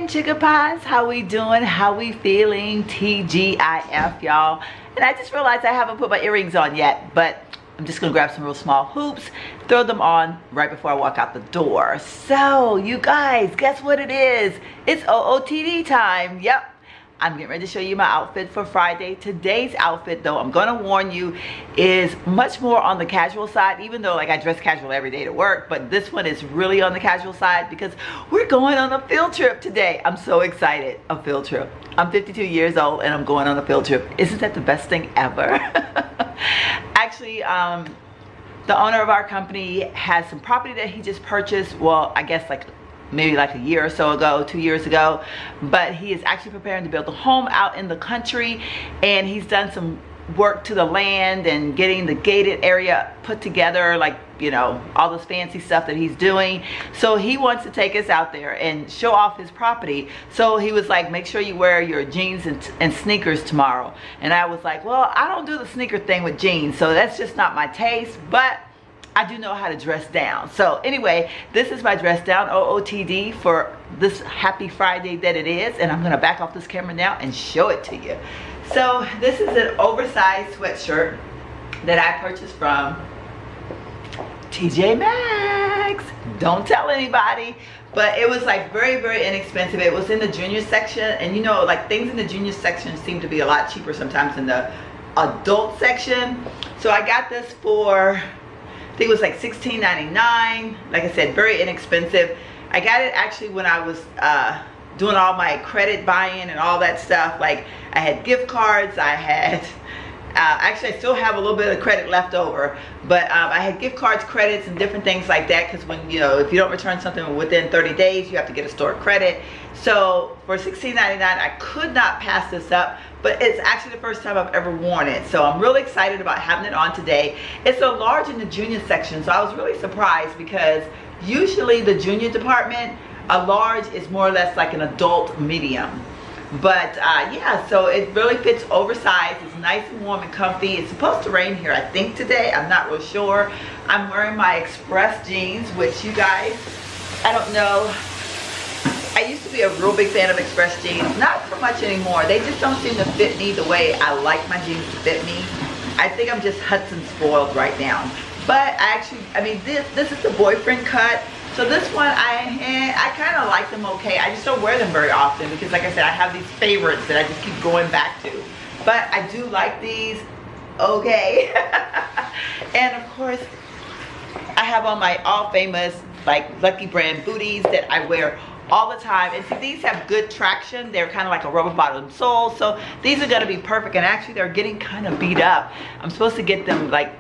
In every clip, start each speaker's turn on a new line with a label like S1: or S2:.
S1: morning, chicken pies. How we doing? How we feeling? TGIF, y'all. And I just realized I haven't put my earrings on yet, but I'm just gonna grab some real small hoops, throw them on right before I walk out the door. So you guys, guess what it is? It's OOTD time. Yep, I'm getting ready to show you my outfit for Friday. Today's outfit, though, I'm gonna warn you, is much more on the casual side, even though like I dress casual every day to work, but this one is really on the casual side because we're going on a field trip today. I'm so excited. A field trip. I'm 52 years old and I'm going on a field trip. Isn't that the best thing ever? Actually, the owner of our company has some property that he just purchased. Well, I guess maybe like a year or so ago, 2 years ago, but he is actually preparing to build a home out in the country, and he's done some work to the land and getting the gated area put together, like, you know, all this fancy stuff that he's doing. So he wants to take us out there and show off his property. So he was like, make sure you wear your jeans and sneakers tomorrow. And I was like, well, I don't do the sneaker thing with jeans, so that's just not my taste, but I do know how to dress down. So anyway, this is my dress down OOTD for this happy Friday that it is, and I'm gonna back off this camera now and show it to you. So this is an oversized sweatshirt that I purchased from TJ Maxx. Don't tell anybody, but it was like very, very inexpensive. It was in the junior section, and you know, like things in the junior section seem to be a lot cheaper sometimes than the adult section. So I got this for, I think it was like $16.99. Like I said, very inexpensive. I got it actually when I was doing all my credit buying and all that stuff. Like I had gift cards, I had actually I still have a little bit of credit left over, but I had gift cards, credits, and different things like that, because when, you know, if you don't return something within 30 days, you have to get a store credit. So for $16.99, I could not pass this up, but it's actually the first time I've ever worn it. So I'm really excited about having it on today. It's a large in the junior section, so I was really surprised because usually the junior department, a large is more or less like an adult medium. But yeah, so it really fits oversized. It's nice and warm and comfy. It's supposed to rain here, I think, today. I'm not real sure. I'm wearing my Express jeans, which you guys, I don't know. I used to be a real big fan of Express jeans. Not so much anymore. They just don't seem to fit me the way I like my jeans to fit me. I think I'm just Hudson spoiled right now. But I mean, this is the boyfriend cut. So this one, I kind of like them okay. I just don't wear them very often because, like I said, I have these favorites that I just keep going back to. But I do like these okay. And of course, I have on my all famous like Lucky Brand booties that I wear all the time. And see, these have good traction. They're kind of like a rubber bottom sole. So these are gonna be perfect. And actually, they're getting kind of beat up. I'm supposed to get them like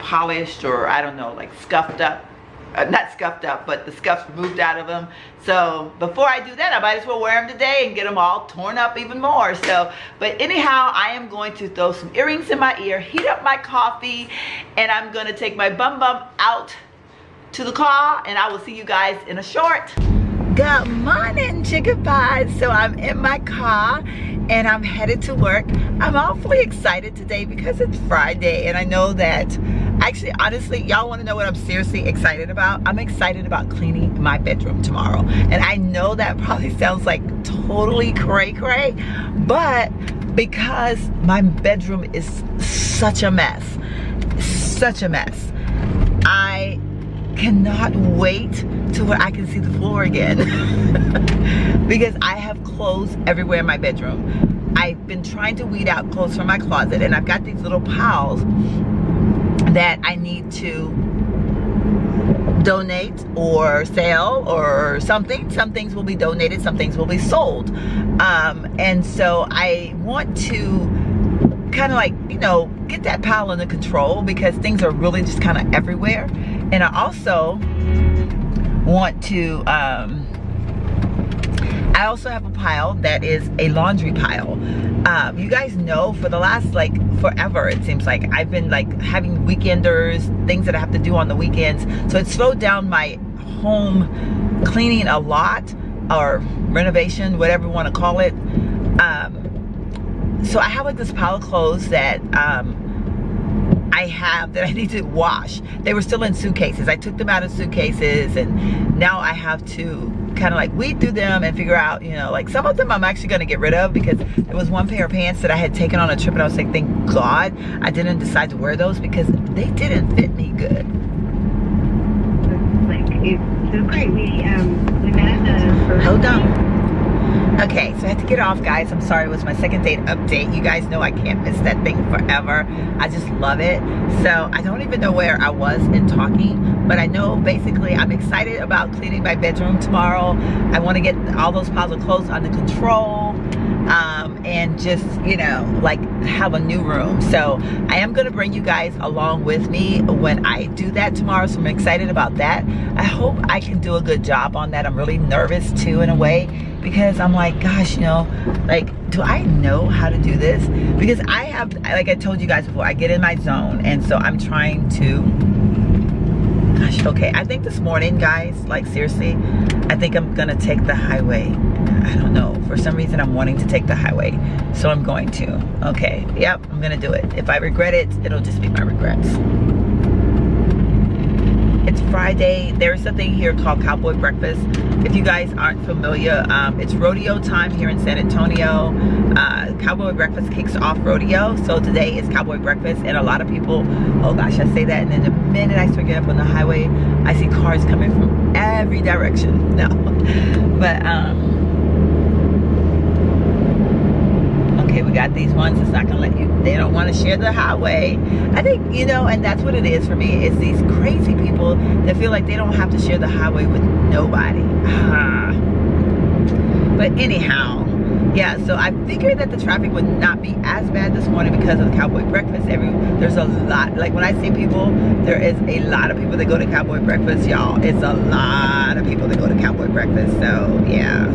S1: polished, or I don't know, like scuffed up. Not scuffed up, but the scuffs removed out of them. So before I do that, I might as well wear them today and get them all torn up even more. So, but anyhow, I am going to throw some earrings in my ear, heat up my coffee, and I'm gonna take my bum out to the car, and I will see you guys in a short. Good morning, chicken pies. So I'm in my car and I'm headed to work. I'm awfully excited today because it's Friday, and I know that, actually, honestly, y'all want to know what I'm seriously excited about? I'm excited about cleaning my bedroom tomorrow. And I know that probably sounds like totally cray-cray, but because my bedroom is such a mess, I cannot wait till where I can see the floor again. Because I have clothes everywhere in my bedroom. I've been trying to weed out clothes from my closet, and I've got these little piles that I need to donate or sell or something. Some things will be donated, some things will be sold. And so I want to kind of like, you know, get that pile under control because things are really just kind of everywhere. And I also want to, I also have a pile that is a laundry pile. You guys know for the last like forever, it seems like I've been like having weekenders, things that I have to do on the weekends. So it slowed down my home cleaning a lot, or renovation, whatever you want to call it. So I have like this pile of clothes that I have that I need to wash. They were still in suitcases. I took them out of suitcases, and now I have to kind of like weed through them and figure out, you know, like some of them I'm actually going to get rid of, because there was one pair of pants that I had taken on a trip and I was like, thank God I didn't decide to wear those, because they didn't fit me good.
S2: It's so great. We met at the first.
S1: Hold on. Okay, so I had to get off, guys. I'm sorry, it was my second date update. You guys know I can't miss that thing forever. I just love it. So I don't even know where I was in talking, but I know basically I'm excited about cleaning my bedroom tomorrow. I want to get all those piles of clothes under control, and just, you know, like have a new room. So I am going to bring you guys along with me when I do that tomorrow. So I'm excited about that. I hope I can do a good job on that. I'm really nervous too, in a way, because I'm like, gosh, you know, like, do I know how to do this? Because I have, like I told you guys before, I get in my zone, and so I'm trying to, gosh, okay, I think this morning, guys, like seriously, I think I'm gonna take the highway. I don't know, for some reason I'm wanting to take the highway, so I'm going to. Okay, yep, I'm gonna do it. If I regret it, it'll just be my regrets. It's Friday. There's a thing here called Cowboy Breakfast. If you guys aren't familiar, it's rodeo time here in San Antonio. Cowboy Breakfast kicks off rodeo, so today is Cowboy Breakfast, and a lot of people, oh gosh, I say that, and then the minute I start getting up on the highway, I see cars coming from every direction. No, but okay, we got these ones. It's not gonna let you, they don't want to share the highway. I think, you know, and that's what it is for me. It's these crazy people that feel like they don't have to share the highway with nobody. But anyhow, yeah, so I figured that the traffic would not be as bad this morning because of the Cowboy Breakfast. There's a lot, like when I say people, there is a lot of people that go to Cowboy Breakfast, y'all. It's a lot of people that go to Cowboy Breakfast, so yeah.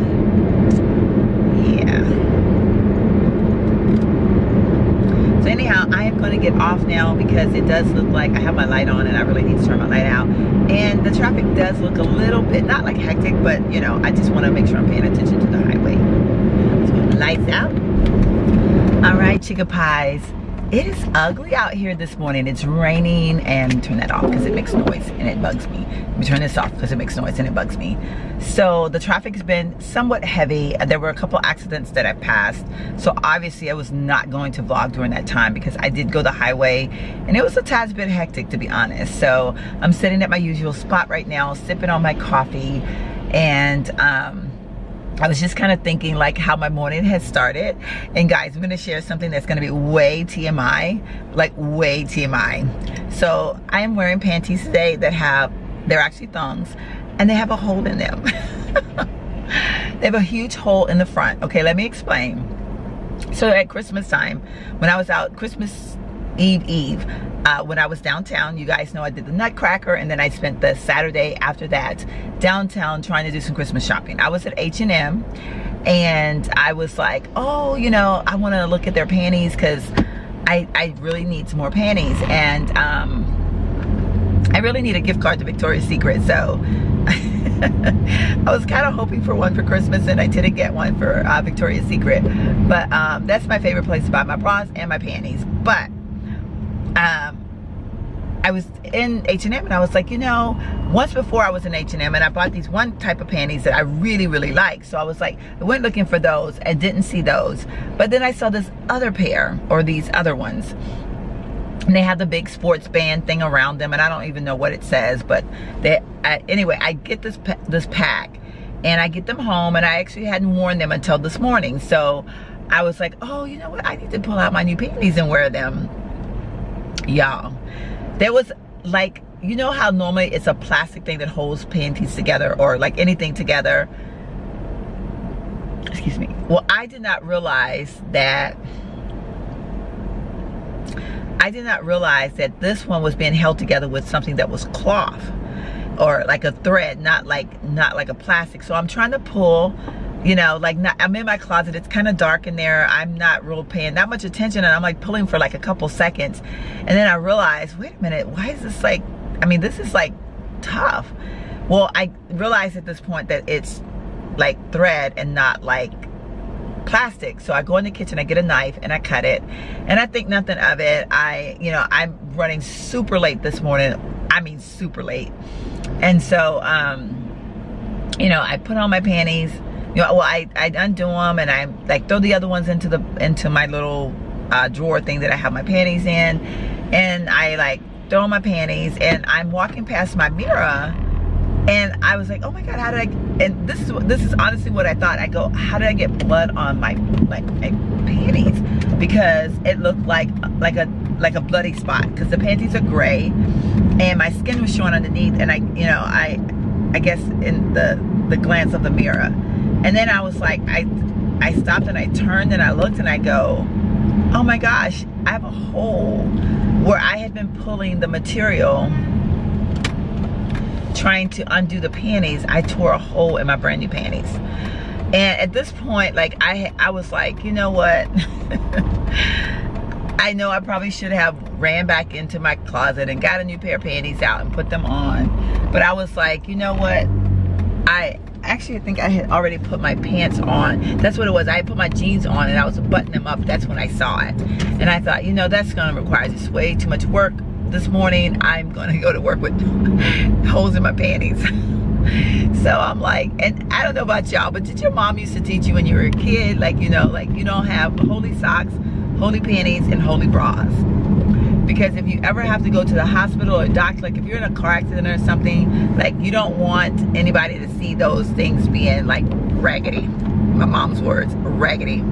S1: So anyhow, I am going to get off now because it does look like I have my light on and I really need to turn my light out. And the traffic does look a little bit, not like hectic, but you know, I just want to make sure I'm paying attention to the highway. So lights out. All right, chicken pies. It is ugly out here this morning. It's raining, and turn that off because it makes noise and it bugs me. Let me turn this off because it makes noise and it bugs me. So the traffic has been somewhat heavy. There were a couple accidents that I passed. So obviously I was not going to vlog during that time because I did go the highway and it was a tad bit hectic, to be honest. So I'm sitting at my usual spot right now, sipping on my coffee, and I was just kind of thinking like how my morning has started. And guys, I'm gonna share something that's gonna be way TMI, like way TMI. So I am wearing panties today that they're actually thongs, and they have a hole in them. They have a huge hole in the front. Okay, let me explain. So at Christmas time, when I was out, Christmas Eve, when I was downtown, you guys know I did the Nutcracker, and then I spent the Saturday after that downtown trying to do some Christmas shopping. I was at H&M, and I was like, oh, you know, I want to look at their panties because I really need some more panties, and I really need a gift card to Victoria's Secret. So I was kind of hoping for one for Christmas, and I didn't get one for Victoria's Secret, but that's my favorite place to buy my bras and my panties. But I was in H&M, and I was like, you know, once before I was in H&M and I bought these one type of panties that I really, really liked. So I was like, I went looking for those and didn't see those. But then I saw this other pair, or these other ones, and they have the big sports band thing around them, and I don't even know what it says, but anyway, I get this pack, and I get them home, and I actually hadn't worn them until this morning. So I was like, oh, you know what, I need to pull out my new panties and wear them. Y'all, there was like, you know how normally it's a plastic thing that holds panties together, or like anything together, excuse me. Well, I did not realize that this one was being held together with something that was cloth, or like a thread, not like a plastic. So I'm trying to pull, you know, like, I'm in my closet, it's kind of dark in there, I'm not real paying that much attention, and I'm like pulling for like a couple seconds, and then I realized, wait a minute, why is this like, I mean, this is like tough. Well, I realized at this point that it's like thread and not like plastic. So I go in the kitchen, I get a knife, and I cut it, and I think nothing of it. You know, I'm running super late this morning. I mean super late. And so you know, I put on my panties. You know, well, I undo them and I like throw the other ones into my little drawer thing that I have my panties in, and I like throw on my panties, and I'm walking past my mirror, and I was like, oh my God, how did I? And this is honestly what I thought. I go, how did I get blood on my panties? Because it looked like a bloody spot, because the panties are gray, and my skin was showing underneath, and I guess in the glance of the mirror. And then I was like, I stopped and I turned and I looked and I go, oh my gosh, I have a hole where I had been pulling the material trying to undo the panties. I tore a hole in my brand new panties. And at this point, like I was like, you know what? I know I probably should have ran back into my closet and got a new pair of panties out and put them on. But I was like, you know what? I think I had already put my pants on. That's what it was. I had put my jeans on and I was buttoning them up. That's when I saw it. And I thought, you know, that's gonna require just way too much work this morning. I'm gonna go to work with holes in my panties. So I'm like, and I don't know about y'all, but did your mom used to teach you when you were a kid, like, you know, like you don't have holy socks, holy panties, and holy bras? Because if you ever have to go to the hospital or doctor, like if you're in a car accident or something, like you don't want anybody to see those things being like raggedy. My mom's words, raggedy.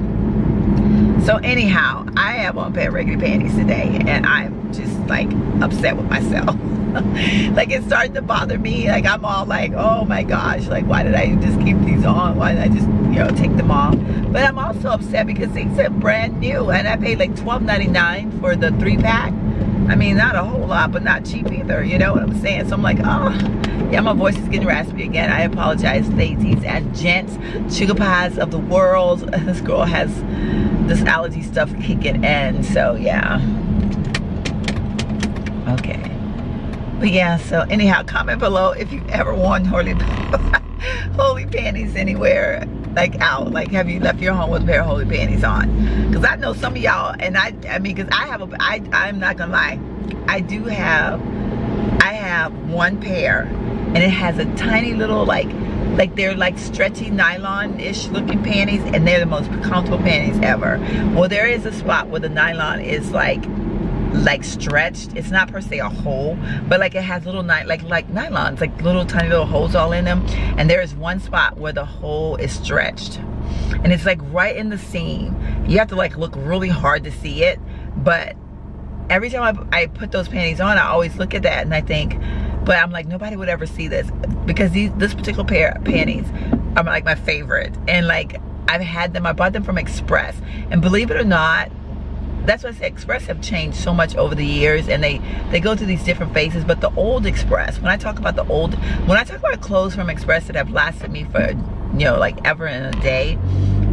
S1: So anyhow, I have on a pair of raggedy panties today, and I'm just like upset with myself. Like it's starting to bother me. Like I'm all like, oh my gosh, like why did I just keep these on? Why did I just, you know, take them off? But I'm also upset because these are brand new, and I paid like $12.99 for the 3-pack. I mean, not a whole lot, but not cheap either. You know what I'm saying? So I'm like, oh, yeah, my voice is getting raspy again. I apologize, ladies and gents, sugar pies of the world. This girl has this allergy stuff kicking in, so yeah. Okay. But yeah, so anyhow, comment below if you've ever worn holy panties anywhere, like out. Like, have you left your home with a pair of holy panties on? Because I know some of y'all, and I mean, because I'm not gonna lie, I have one pair, and it has a tiny little like they're like stretchy nylon-ish looking panties, and they're the most comfortable panties ever. Well, there is a spot where the nylon is like stretched. It's not per se a hole, but like it has little like nylons, like little tiny little holes all in them. And there is one spot where the hole is stretched, and it's like right in the seam. You have to like look really hard to see it, but every time I put those panties on, I always look at that and I think, but I'm like, nobody would ever see this, because this particular pair of panties are like my favorite. And like I've had them, I bought them from Express, and believe it or not, that's what I say, Express have changed so much over the years, and they go through these different phases. But the old Express, when I talk about clothes from Express that have lasted me for, you know, like ever in a day,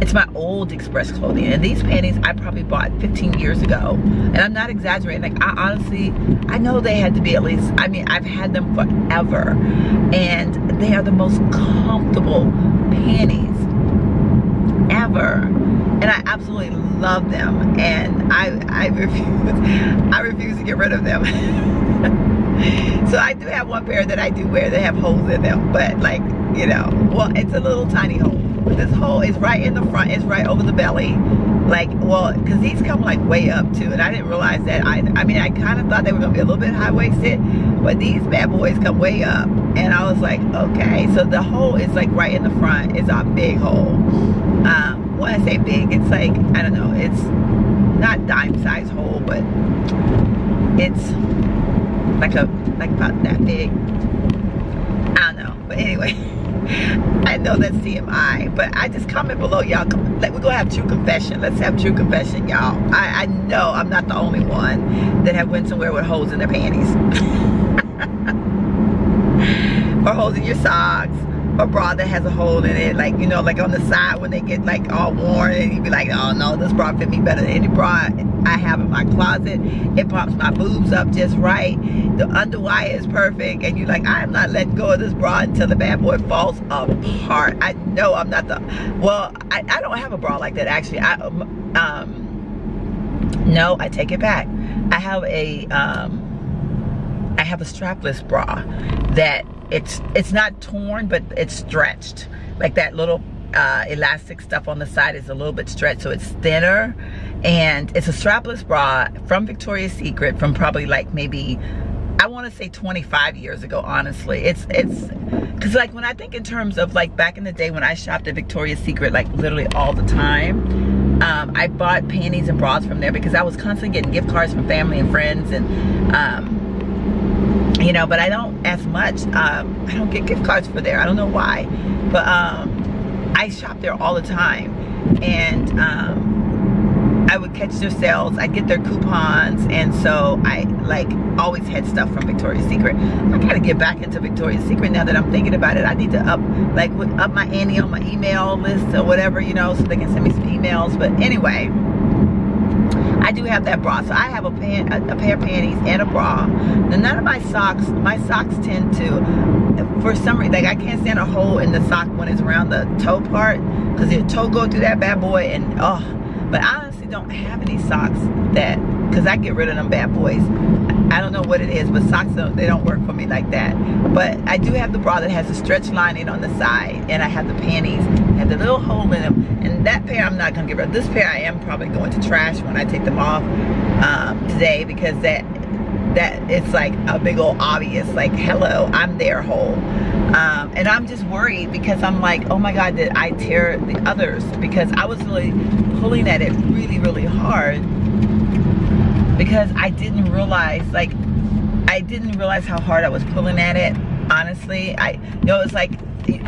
S1: it's my old Express clothing. And these panties I probably bought 15 years ago, and I'm not exaggerating. Like I know they had to be at least, I mean, I've had them forever, and they are the most comfortable panties ever. And I absolutely love them, and I refuse to get rid of them. So I do have one pair that I do wear that have holes in them, but like, you know, well, it's a little tiny hole. But this hole is right in the front, it's right over the belly. Like, well, because these come like way up too, and I didn't realize that. I mean, I kind of thought they were gonna be a little bit high-waisted, but these bad boys come way up, and I was like, okay. So the hole is like right in the front. It's a big hole. When I say big, it's like, I don't know, it's not dime size hole, but it's like about that big. I don't know, but anyway, I know that's TMI, but I just comment below, y'all. We're gonna have true confession. Let's have true confession, y'all. I know I'm not the only one that have went somewhere with holes in their panties. Or holes in your socks, or bra that has a hole in it, like, you know, like on the side when they get like all worn, and you be like, oh no, this bra fit me better than any bra I have in my closet. It pops my boobs up just right. The underwire is perfect, and you're like, I'm not letting go of this bra until the bad boy falls apart. I know I'm not the, well, I don't have a bra like that actually. No, I take it back. I have a strapless bra that it's not torn, but it's stretched. Like that little elastic stuff on the side is a little bit stretched, so it's thinner. And it's a strapless bra from Victoria's Secret from probably like maybe, I want to say 25 years ago, honestly. It's because like when I think in terms of like back in the day when I shopped at Victoria's Secret like literally all the time, I bought panties and bras from there because I was constantly getting gift cards from family and friends, and you know, but I don't as much, I don't get gift cards for there. I don't know why, but I shop there all the time, and I would catch their sales, I'd get their coupons, and so I like always had stuff from Victoria's Secret. I gotta get back into Victoria's Secret now that I'm thinking about it. I need to up my ante on my email list or whatever, you know, so they can send me some emails. But anyway, I do have that bra. So I have a pair of panties and a bra. Now none of my socks tend to, for some reason, like I can't stand a hole in the sock when it's around the toe part, because your toe go through that bad boy, and oh. But I honestly don't have any socks that, because I get rid of them bad boys. I don't know what it is, but socks they don't work for me like that. But I do have the bra that has a stretch lining on the side, and I have the panties, have the little hole in them. And that pair I'm not gonna get rid of. This pair I am probably going to trash when I take them off today, because that it's like a big old obvious like, hello, I'm there hole. And I'm just worried because I'm like, oh my God, did I tear the others? Because I was really pulling at it really, really hard, because I didn't realize how hard I was pulling at it. Honestly, you know, it's like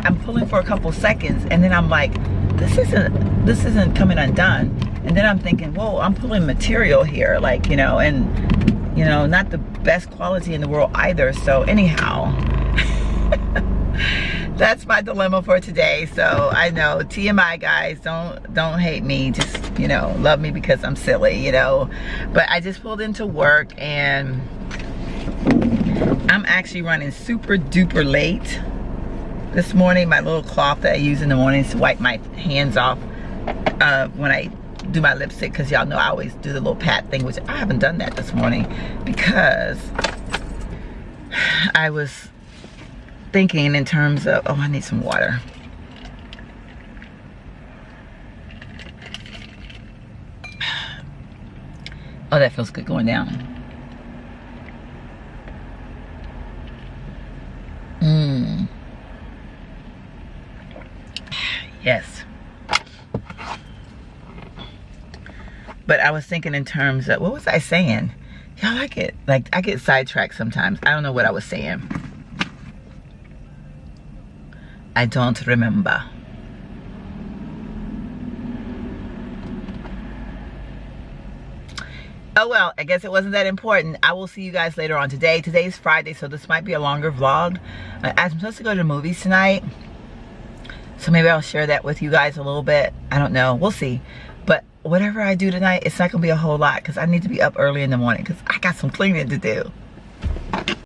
S1: I'm pulling for a couple seconds, and then I'm like, this isn't coming undone. And then I'm thinking, whoa, I'm pulling material here, like, you know, and you know, not the best quality in the world either. So anyhow, that's my dilemma for today. So I know, TMI guys, don't hate me, just, you know, love me because I'm silly, you know. But I just pulled into work, and I'm actually running super duper late this morning. My little cloth that I use in the mornings to wipe my hands off when I do my lipstick, because y'all know I always do the little pat thing, which I haven't done that this morning because I was thinking in terms of, oh, I need some water. Oh, that feels good going down. Yes. But I was thinking in terms of, what was I saying? Y'all, I get sidetracked sometimes. I don't know what I was saying. I don't remember. Oh well, I guess it wasn't that important. I will see you guys later on today. Today's Friday, so this might be a longer vlog. I'm supposed to go to the movies tonight, so maybe I'll share that with you guys a little bit. I don't know, we'll see. But whatever I do tonight, it's not gonna be a whole lot, because I need to be up early in the morning because I got some cleaning to do.